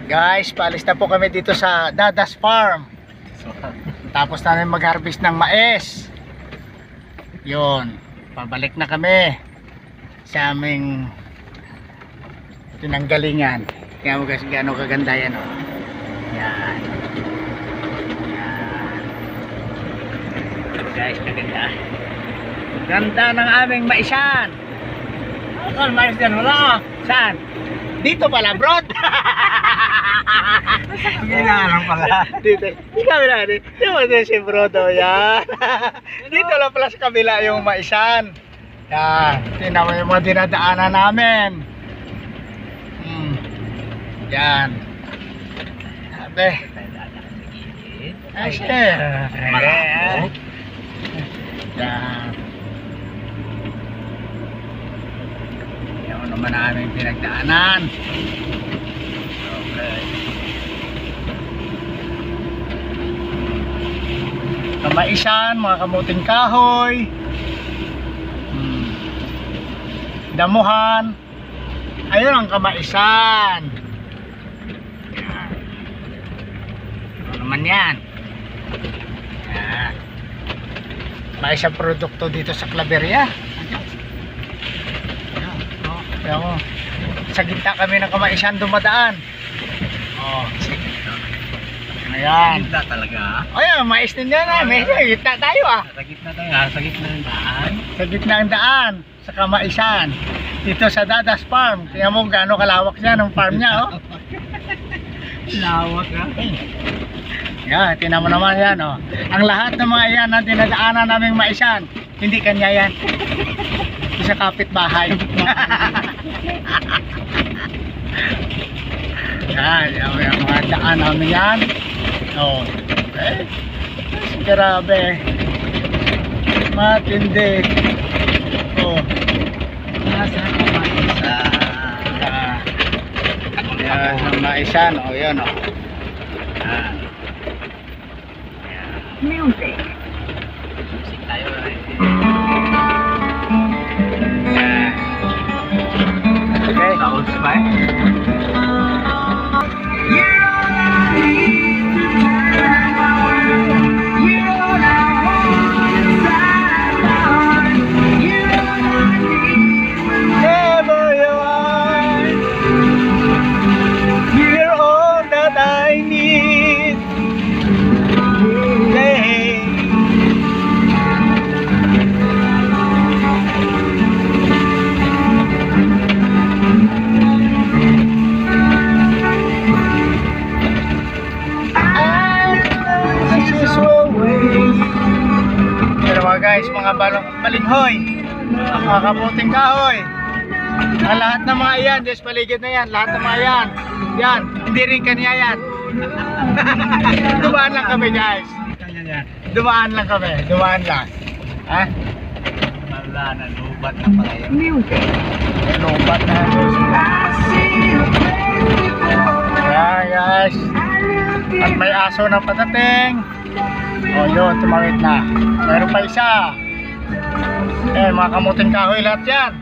Guys, paalis na po kami dito sa Dadas Farm. Tapos namin mag-harvest ng mais. Yun, pabalik na kami sa aming pinanggalingan. Kaya mo guys, gaano kaganda yan, oh. Yan. Yan. Guys, kaganda. Ganda ng aming maisan. Saan mais dyan? Wala. Saan? Dito pala, bro. Hindi na lang pala. Dito. Sa kabila. Dito si bro daw yan. Dito lang pala sa kabila yung maisan. Yan. Tingnan mo yung mga dinadaanan namin. Yan. Sabi. Ay, siya. Malabo. Yan. Yan naman namin pinagdaanan. Okay. Kamaisan, mga kamuting kahoy. Damuhan. Ayun ang kamaisan. Yan. Ano naman yan? Yan. May isang produkto dito sa Claveria. Kaya mo, sa gitna kami ng kamaisan dumadaan. Oh, ayan. Gitna talaga. Ayan, mais din yan. May gitna tayo ah. Sa gitna tayo, sa gitna ng daan. Sa gitna ng daan, sa kamaisan. Dito sa Dadas Farm. Tingnan mo gaano kalawak niya ng farm niya, oh. Lawak ha. Yan, tingnan mo naman yan, oh. Ang lahat ng mga yan na dinadaanan naming maisan, hindi kanya yan. Sa kapitbahay. Yan, yung mga daan namin yan. Oh, okay. Grabe. Matindi. Oh. Nasa kamaisan. Yan, ang maisan. Oh, yun, oh. Yan. Music. Music tayo. Okay. Sounds ba? Never young. You're all that I need. Hey. Pero mga guys, mga balinghoy, mga kamuting kahoy, ang lahat ng mga yan, Diyos paligid na yan, lahat ng mga yan, hindi rin kanya yan. Dumaan lang kami guys. Dumaan lang kami, dumaan lang. Ha? Wala na, lubat na pala yun. Music. Lubat na. Yan guys. At may aso na patating. O yun, tumawid na. Meron pa isa. Ayan, mga kamuting kahoy lahat yan.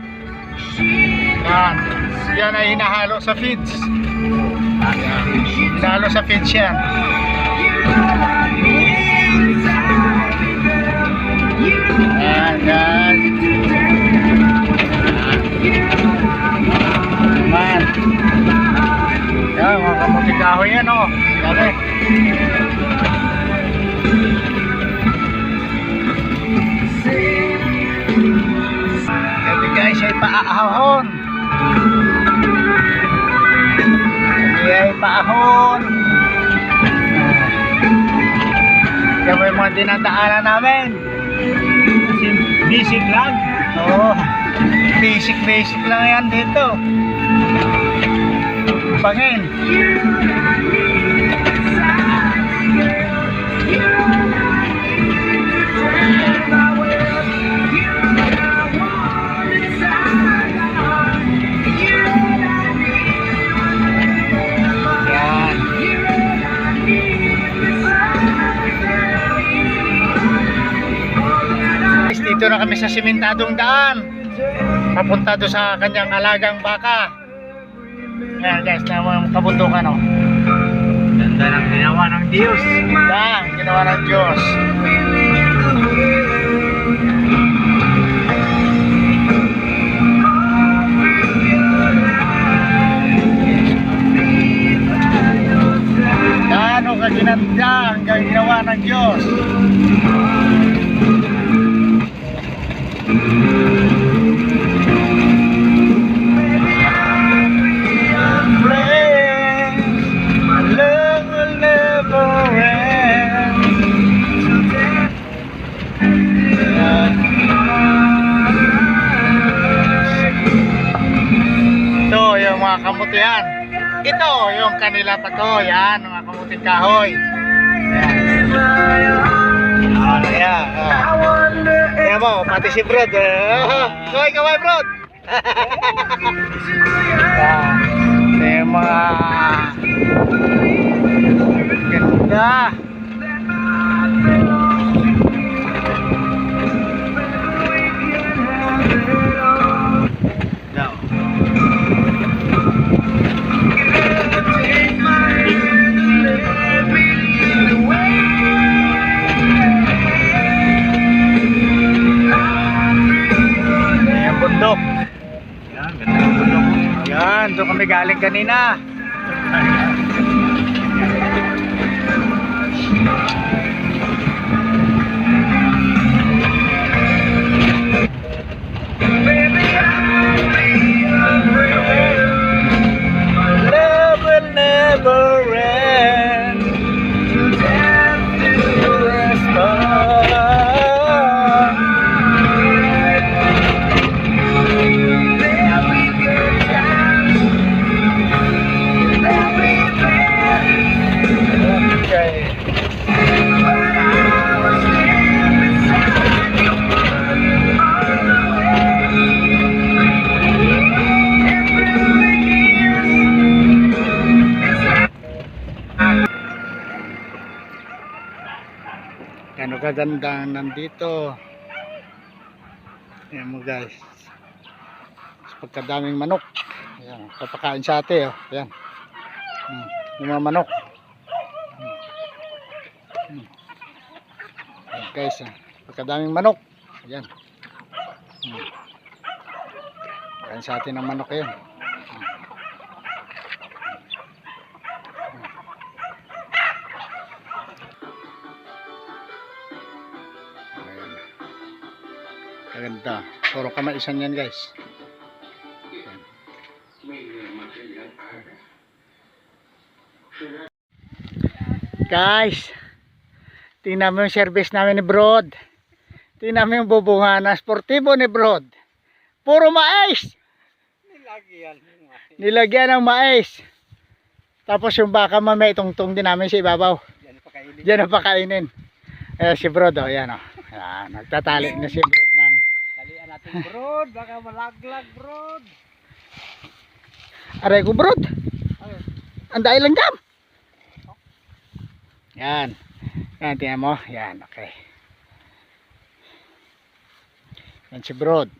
Yan. Yan ay hinahalo sa feeds. Yan. Hinahalo sa feeds yan. Ayan guys. Man. Yan, mga kamuting kahoy yan o. Yan eh. Ito guys ay paahon. Ito ay paahon. Yan yung mga dinadaanan namin. Kasi basic lang. Oo. Basic lang yan dito. Pangin. Dito na kami sa simentadong daan. Papunta doon sa kanyang alagang baka. Ayan guys, na mga kabundukan, oh. ginawa ng Diyos. Yan, ginawa ng Diyos. Gaano kaginanda ang ginawa ng Diyos. My love will never end. Ito yung mga kamutihan. Ito yung kanila pa to. Yan, mga kamuting kahoy. Ayan. Ayan. Ayan mo, pati si Brod. Kaway, kaway, Brod. Ayan. Ito yung mga ganda. Daw. Ayan, bundok. Yan, ganda ng bulok. Yan, doon kami galing kanina. Love will never end. Gano'ng kaganda nandito. Ayan mo guys. Pagkadaming manok. Ayan, papakain sa ate. Oh. Ayan. Yung mga manok. Ayan guys. Pagkadaming manok. Ayan. Pakain sa ate ng manok. Ayan. Kaganda. Puro kamaisan yan guys. Ayan. Guys, tingnan mo yung service namin ni Brod. Tingnan mo yung bubunga na sportibo ni Brod. Puro mais. Nilagyan ng mais. Tapos yung baka mamay itong din namin sa ibabaw. Diyan na pakainin. Si Brod, oh, yan, oh. Ayan, nagtatali na si Brod ng... Talian natin, Brod. Baka malaglag, Brod. Aray ko, Brod. Ang dahil lang dam. Yan. Yan, tingnan mo. Yan, okay. Yan si Brod.